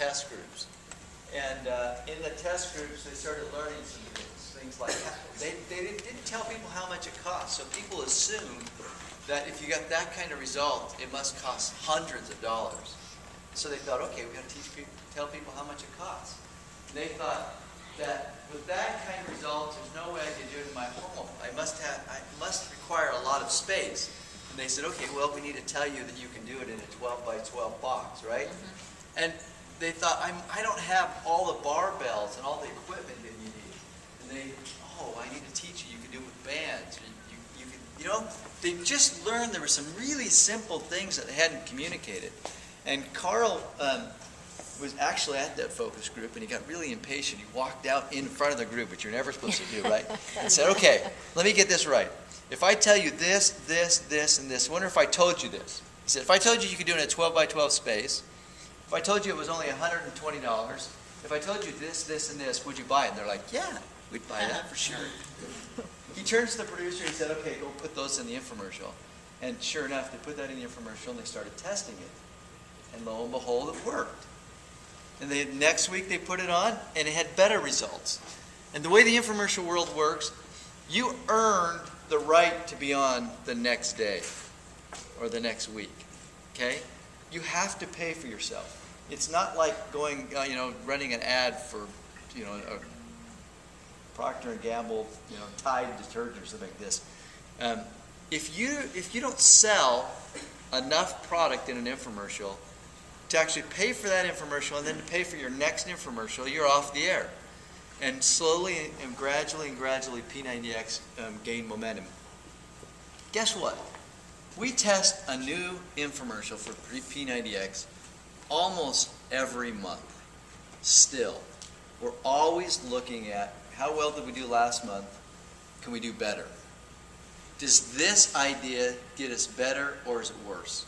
test groups. And in the test groups, they started learning some things like they didn't tell people how much it cost. So people assumed that if you got that kind of result, it must cost hundreds of dollars. So they thought, okay, we got to tell people how much it costs. And they thought that with that kind of result, there's no way I can do it in my home. I must require a lot of space. And they said, okay, well, we need to tell you that you can do it in a 12 by 12 box, right? Mm-hmm. And they thought, I don't have all the barbells and all the equipment that you need. And I need to teach you. You can do it with bands. They just learned there were some really simple things that they hadn't communicated. And Carl was actually at that focus group, and he got really impatient. He walked out in front of the group, which you're never supposed to do, right? And said, okay, let me get this right. If I tell you this, this, this, and this, I wonder if I told you this. He said, if I told you you could do it in a 12 by 12 space, if I told you it was only $120, if I told you this, this, and this, would you buy it? And they're like, yeah, we'd buy that for sure. He turns to the producer and said, okay, go put those in the infomercial. And sure enough, they put that in the infomercial and they started testing it. And lo and behold, it worked. And next week they put it on and it had better results. And the way the infomercial world works, you earned the right to be on the next day or the next week. Okay? You have to pay for yourself. It's not like going, running an ad for, a Procter & Gamble, Tide detergent or something like this. If you don't sell enough product in an infomercial to actually pay for that infomercial and then to pay for your next infomercial, you're off the air. And slowly and gradually P90X gained momentum. Guess what? We test a new infomercial for P90X almost every month. Still, we're always looking at how well did we do last month? Can we do better? Does this idea get us better or is it worse?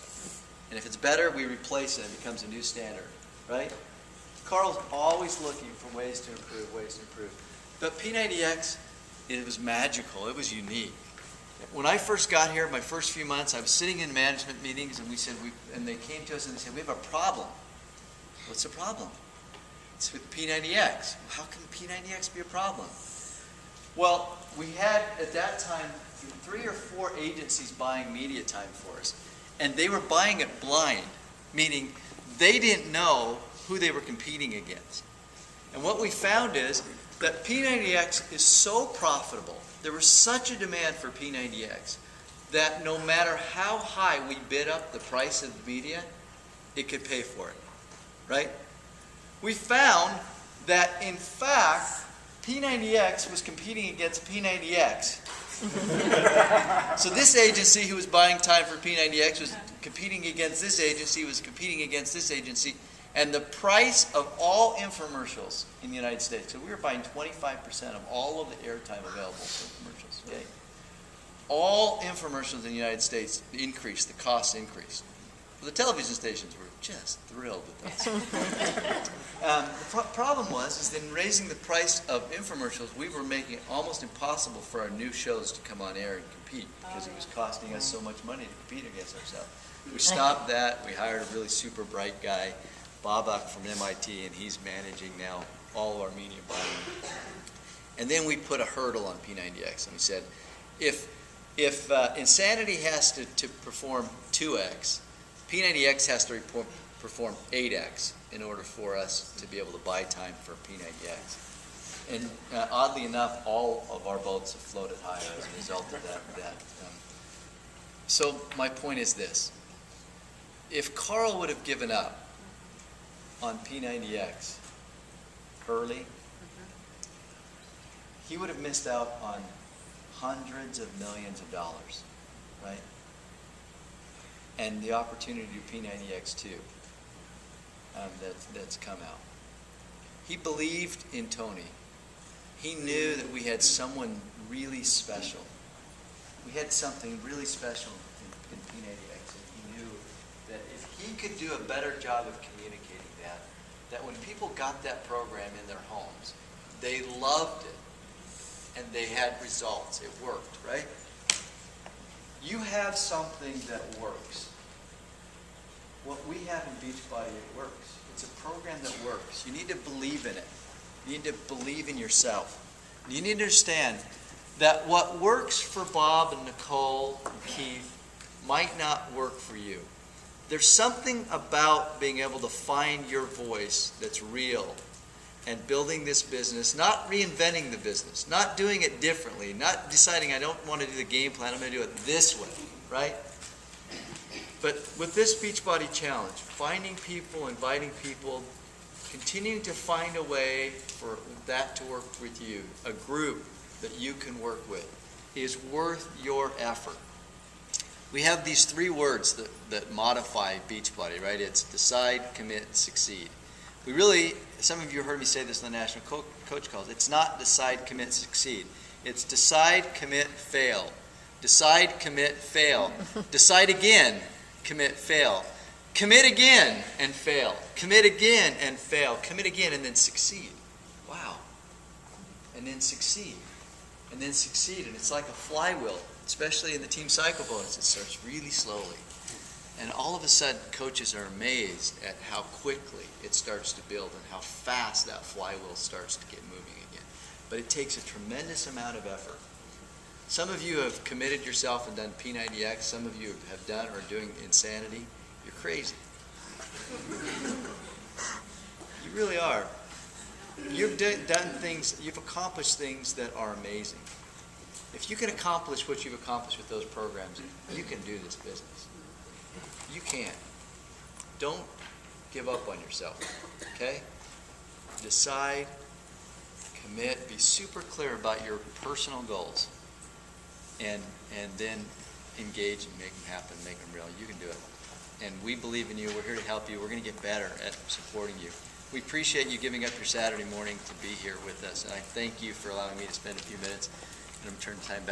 And if it's better, we replace it and it becomes a new standard, right? Carl's always looking for ways to improve. But P90X, it was magical. It was unique. When I first got here, my first few months, I was sitting in management meetings and they came to us and they said, we have a problem. What's the problem? It's with P90X. How can P90X be a problem? Well, we had at that time 3 or 4 agencies buying media time for us. And they were buying it blind, meaning they didn't know who they were competing against. And what we found is that P90X is so profitable, there was such a demand for P90X, that no matter how high we bid up the price of the media, it could pay for it, right? We found that, in fact, P90X was competing against P90X. So this agency who was buying time for P90X was competing against this agency, and the price of all infomercials in the United States, so we were buying 25% of all of the airtime available for commercials. Okay? All infomercials in the United States increased, the costs increased. The television stations were just thrilled with us. The problem was in raising the price of infomercials, we were making it almost impossible for our new shows to come on air and compete because it was costing us so much money to compete against ourselves. We stopped that. We hired a really super bright guy, Babak from MIT, and he's managing now all of our media buying. And then we put a hurdle on P90X, and we said, if Insanity has to perform 2x, P90X has to perform 8x in order for us to be able to buy time for P90X. And oddly enough, all of our boats have floated higher as a result of that. So my point is this. If Carl would have given up on P90X early, he would have missed out on hundreds of millions of dollars, right? And the opportunity to do P90X too, that's come out. He believed in Tony. He knew that we had someone really special. We had something really special in P90X, and he knew that if he could do a better job of communicating that when people got that program in their homes, they loved it, and they had results. It worked, right? You have something that works. What we have in Beachbody, it works. It's a program that works. You need to believe in it. You need to believe in yourself. You need to understand that what works for Bob and Nicole and Keith might not work for you. There's something about being able to find your voice that's real and building this business, not reinventing the business, not doing it differently, not deciding I don't want to do the game plan, I'm going to do it this way, right? But with this Beachbody Challenge, finding people, inviting people, continuing to find a way for that to work with you, a group that you can work with, is worth your effort. We have these 3 words that modify Beachbody, right? It's decide, commit, succeed. We really, some of you heard me say this in the National Coach Calls, it's not decide, commit, succeed. It's decide, commit, fail. Decide, commit, fail. Decide again, commit, fail. Commit again and fail. Commit again and fail. Commit again and then succeed. Wow. And then succeed. And then succeed. And it's like a flywheel, especially in the team cycle bonus. It starts really slowly. And all of a sudden, coaches are amazed at how quickly it starts to build and how fast that flywheel starts to get moving again. But it takes a tremendous amount of effort. Some of you have committed yourself and done P90X. Some of you have done or are doing Insanity. You're crazy. You really are. You've done things, you've accomplished things that are amazing. If you can accomplish what you've accomplished with those programs, you can do this business. You can. Don't give up on yourself, okay? Decide, commit, be super clear about your personal goals, and then engage and make them happen, make them real. You can do it. And we believe in you. We're here to help you. We're going to get better at supporting you. We appreciate you giving up your Saturday morning to be here with us, and I thank you for allowing me to spend a few minutes, and I'm turning time back